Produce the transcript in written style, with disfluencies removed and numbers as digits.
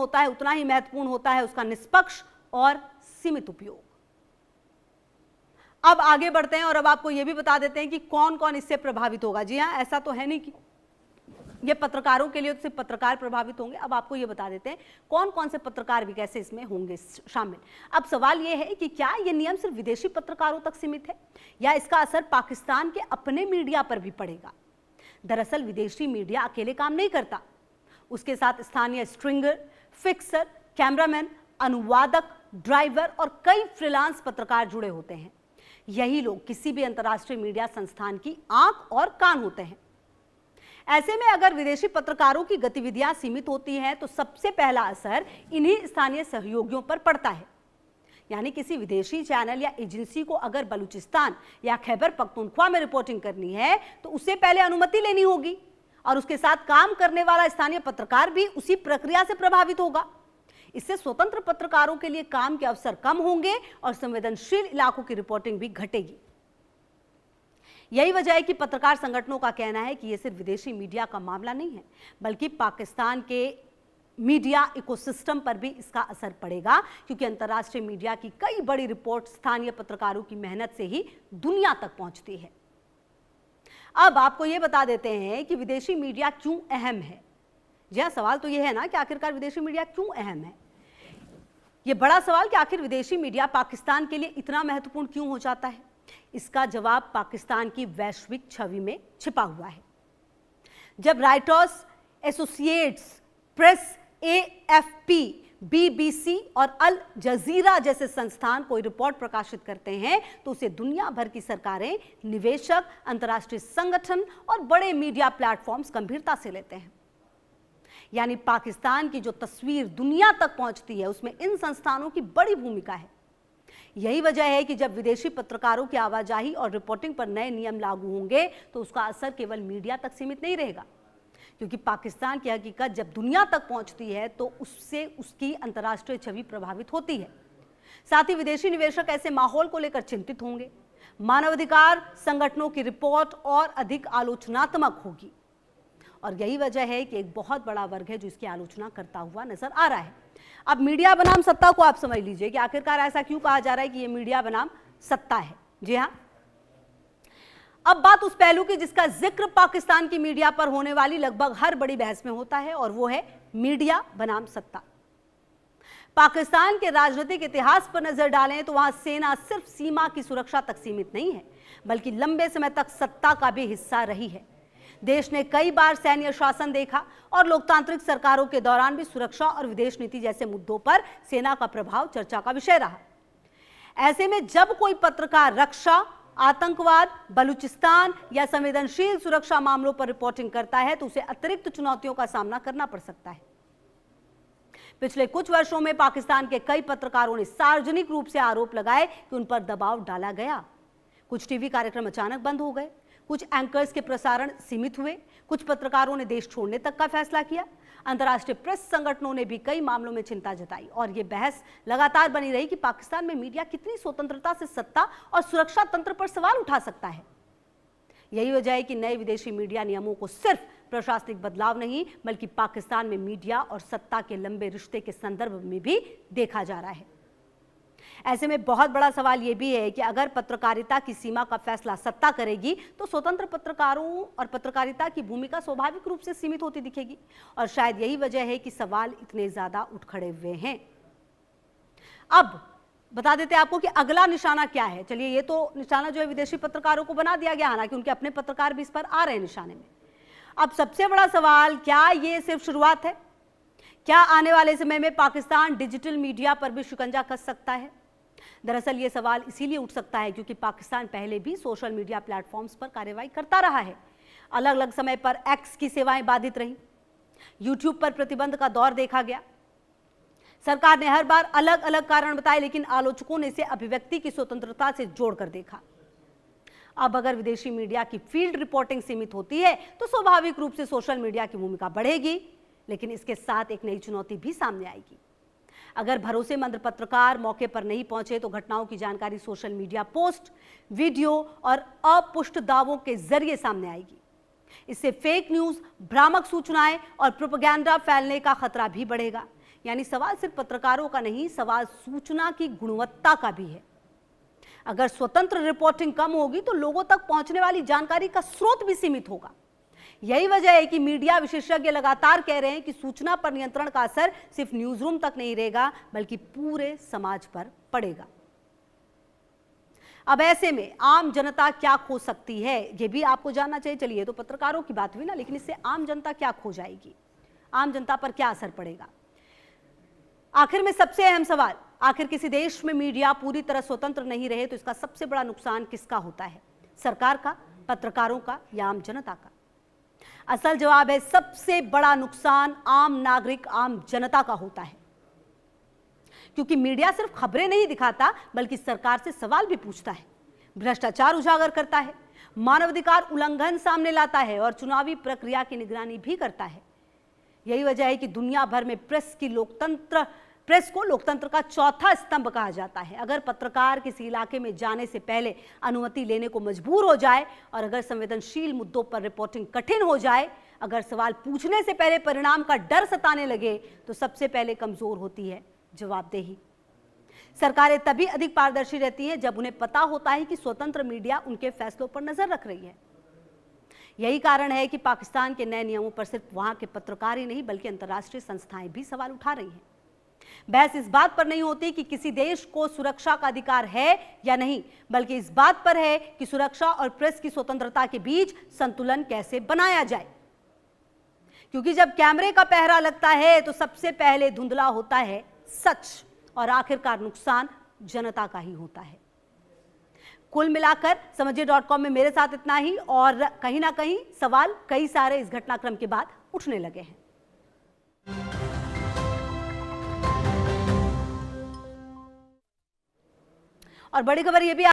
होता है उतना ही महत्वपूर्ण होता है उसका निष्पक्ष और सीमित उपयोग। अब आगे बढ़ते हैं और अब आपको यह भी बता देते हैं कि कौन कौन इससे प्रभावित होगा। जी हां, ऐसा तो है नहीं कि ये पत्रकारों के लिए तो सिर्फ पत्रकार प्रभावित होंगे। अब आपको ये बता देते हैं कौन कौन से पत्रकार भी कैसे इसमें होंगे शामिल। अब सवाल ये है कि क्या ये नियम सिर्फ विदेशी पत्रकारों तक सीमित है या इसका असर पाकिस्तान के अपने मीडिया पर भी पड़ेगा। दरअसल विदेशी मीडिया अकेले काम नहीं करता, उसके साथ स्थानीय स्ट्रिंगर, फिक्सर, कैमरामैन, अनुवादक, ड्राइवर और कई फ्रीलांस पत्रकार जुड़े होते हैं। यही लोग किसी भी अंतर्राष्ट्रीय मीडिया संस्थान की आंख और कान होते हैं। ऐसे में अगर विदेशी पत्रकारों की गतिविधियां सीमित होती हैं तो सबसे पहला असर इन्हीं स्थानीय सहयोगियों पर पड़ता है। यानी किसी विदेशी चैनल या एजेंसी को अगर बलूचिस्तान या खैबर पख्तूनख्वा में रिपोर्टिंग करनी है तो उससे पहले अनुमति लेनी होगी और उसके साथ काम करने वाला स्थानीय पत्रकार भी उसी प्रक्रिया से प्रभावित होगा। इससे स्वतंत्र पत्रकारों के लिए काम के अवसर कम होंगे और संवेदनशील इलाकों की रिपोर्टिंग भी घटेगी। यही वजह है कि पत्रकार संगठनों का कहना है कि यह सिर्फ विदेशी मीडिया का मामला नहीं है बल्कि पाकिस्तान के मीडिया इकोसिस्टम पर भी इसका असर पड़ेगा, क्योंकि अंतर्राष्ट्रीय मीडिया की कई बड़ी रिपोर्ट स्थानीय पत्रकारों की मेहनत से ही दुनिया तक पहुंचती है। अब आपको यह बता देते हैं कि विदेशी मीडिया क्यों अहम है। जी हां, सवाल तो यह है ना कि आखिरकार विदेशी मीडिया क्यों अहम है। यह बड़ा सवाल कि आखिर विदेशी मीडिया पाकिस्तान के लिए इतना महत्वपूर्ण क्यों हो जाता है। इसका जवाब पाकिस्तान की वैश्विक छवि में छिपा हुआ है। जब Reuters, associates press, AFP, BBC और अल जजीरा जैसे संस्थान कोई रिपोर्ट प्रकाशित करते हैं तो उसे दुनिया भर की सरकारें, निवेशक, अंतर्राष्ट्रीय संगठन और बड़े मीडिया प्लेटफॉर्म्स गंभीरता से लेते हैं। यानी पाकिस्तान की जो तस्वीर दुनिया तक पहुंचती है उसमें इन संस्थानों की बड़ी भूमिका है। यही वजह है कि जब विदेशी पत्रकारों की आवाजाही और रिपोर्टिंग पर नए नियम लागू होंगे तो उसका असर केवल मीडिया तक सीमित नहीं रहेगा, क्योंकि पाकिस्तान की हकीकत जब दुनिया तक पहुंचती है तो उससे उसकी अंतर्राष्ट्रीय छवि प्रभावित होती है। साथ ही विदेशी निवेशक ऐसे माहौल को लेकर चिंतित होंगे। मानवाधिकार संगठनों की रिपोर्ट और अधिक आलोचनात्मक होगी और यही वजह है कि एक बहुत बड़ा वर्ग है जो इसकी आलोचना करता हुआ नजर आ रहा है। अब मीडिया बनाम सत्ता को आप समझ लीजिए कि आखिरकार ऐसा क्यों कहा जा रहा है कि यह मीडिया बनाम सत्ता है। जी हां, अब बात उस पहलू की जिसका जिक्र पाकिस्तान की मीडिया पर होने वाली लगभग हर बड़ी बहस में होता है और वो है मीडिया बनाम सत्ता। पाकिस्तान के राजनीतिक इतिहास पर नजर डालें तो वहां सेना सिर्फ सीमा की सुरक्षा तक सीमित नहीं है बल्कि लंबे समय तक सत्ता का भी हिस्सा रही है। देश ने कई बार सैन्य शासन देखा और लोकतांत्रिक सरकारों के दौरान भी सुरक्षा और विदेश नीति जैसे मुद्दों पर सेना का प्रभाव चर्चा का विषय रहा। ऐसे में जब कोई पत्रकार रक्षा, आतंकवाद, बलूचिस्तान या संवेदनशील सुरक्षा मामलों पर रिपोर्टिंग करता है तो उसे अतिरिक्त चुनौतियों का सामना करना पड़ सकता है। पिछले कुछ वर्षों में पाकिस्तान के कई पत्रकारों ने सार्वजनिक रूप से आरोप लगाए कि उन पर दबाव डाला गया। कुछ टीवी कार्यक्रम अचानक बंद हो गए, कुछ एंकर्स के प्रसारण सीमित हुए, कुछ पत्रकारों ने देश छोड़ने तक का फैसला किया। अंतर्राष्ट्रीय प्रेस संगठनों ने भी कई मामलों में चिंता जताई और यह बहस लगातार बनी रही कि पाकिस्तान में मीडिया कितनी स्वतंत्रता से सत्ता और सुरक्षा तंत्र पर सवाल उठा सकता है। यही वजह है कि नए विदेशी मीडिया नियमों को सिर्फ प्रशासनिक बदलाव नहीं बल्कि पाकिस्तान में मीडिया और सत्ता के लंबे रिश्ते के संदर्भ में भी देखा जा रहा है। ऐसे में बहुत बड़ा सवाल यह भी है कि अगर पत्रकारिता की सीमा का फैसला सत्ता करेगी तो स्वतंत्र पत्रकारों और पत्रकारिता की भूमिका स्वाभाविक रूप से सीमित होती दिखेगी और शायद यही वजह है कि सवाल इतने ज्यादा उठ खड़े हुए हैं। अब बता देते हैं आपको कि अगला निशाना क्या है। चलिए, ये तो निशाना जो है विदेशी पत्रकारों को बना दिया गया, हालांकि उनके अपने पत्रकार भी इस पर आ रहे हैं निशाने में। अब सबसे बड़ा सवाल, क्या ये सिर्फ शुरुआत है? क्या आने वाले समय में पाकिस्तान डिजिटल मीडिया पर भी शिकंजा कस सकता है? दरअसल ये सवाल इसीलिए उठ सकता है क्योंकि पाकिस्तान पहले भी सोशल मीडिया प्लेटफॉर्म्स पर कार्रवाई करता रहा है। अलग अलग समय पर एक्स की सेवाएं बाधित रहीं, यूट्यूब पर प्रतिबंध का दौर देखा गया। सरकार ने हर बार अलग अलग कारण बताए, लेकिन आलोचकों ने इसे अभिव्यक्ति की स्वतंत्रता से जोड़कर देखा। अब अगर विदेशी मीडिया की फील्ड रिपोर्टिंग सीमित होती है तो स्वाभाविक रूप से सोशल मीडिया की भूमिका बढ़ेगी, लेकिन इसके साथ एक नई चुनौती भी सामने आएगी। अगर भरोसेमंद पत्रकार मौके पर नहीं पहुंचे तो घटनाओं की जानकारी सोशल मीडिया पोस्ट, वीडियो और अपुष्ट दावों के जरिए सामने आएगी। इससे फेक न्यूज, भ्रामक सूचनाएं और प्रोपेगेंडा फैलने का खतरा भी बढ़ेगा। यानी सवाल सिर्फ पत्रकारों का नहीं, सवाल सूचना की गुणवत्ता का भी है। अगर स्वतंत्र रिपोर्टिंग कम होगी तो लोगों तक पहुंचने वाली जानकारी का स्रोत भी सीमित होगा। यही वजह है कि मीडिया विशेषज्ञ लगातार कह रहे हैं कि सूचना पर नियंत्रण का असर सिर्फ न्यूज रूम तक नहीं रहेगा, बल्कि पूरे समाज पर पड़ेगा। अब ऐसे में आम जनता क्या खो सकती है, यह भी आपको जानना चाहिए। चलिए, तो पत्रकारों की बात हुई ना, लेकिन इससे आम जनता क्या खो जाएगी, आम जनता पर क्या असर पड़ेगा? आखिर में सबसे अहम सवाल, आखिर किसी देश में मीडिया पूरी तरह स्वतंत्र नहीं रहे तो इसका सबसे बड़ा नुकसान किसका होता है? सरकार का, पत्रकारों का या आम जनता का? असल जवाब है, सबसे बड़ा नुकसान आम नागरिक, आम जनता का होता है। क्योंकि मीडिया सिर्फ खबरें नहीं दिखाता, बल्कि सरकार से सवाल भी पूछता है, भ्रष्टाचार उजागर करता है, मानवाधिकार उल्लंघन सामने लाता है और चुनावी प्रक्रिया की निगरानी भी करता है। यही वजह है कि दुनिया भर में प्रेस को लोकतंत्र का चौथा स्तंभ कहा जाता है। अगर पत्रकार किसी इलाके में जाने से पहले अनुमति लेने को मजबूर हो जाए और अगर संवेदनशील मुद्दों पर रिपोर्टिंग कठिन हो जाए, अगर सवाल पूछने से पहले परिणाम का डर सताने लगे, तो सबसे पहले कमजोर होती है जवाबदेही। सरकारें तभी अधिक पारदर्शी रहती हैं जब उन्हें पता होता है कि स्वतंत्र मीडिया उनके फैसलों पर नजर रख रही है। यही कारण है कि पाकिस्तान के नए नियमों पर सिर्फ वहां के पत्रकार ही नहीं, बल्कि अंतर्राष्ट्रीय संस्थाएं भी सवाल उठा रही हैं। बहस इस बात पर नहीं होती कि किसी देश को सुरक्षा का अधिकार है या नहीं, बल्कि इस बात पर है कि सुरक्षा और प्रेस की स्वतंत्रता के बीच संतुलन कैसे बनाया जाए। क्योंकि जब कैमरे का पहरा लगता है तो सबसे पहले धुंधला होता है सच, और आखिरकार नुकसान जनता का ही होता है। कुल मिलाकर समझिए.com में मेरे साथ इतना ही, और कहीं ना कहीं सवाल कई सारे इस घटनाक्रम के बाद उठने लगे हैं। और बड़ी खबर यह भी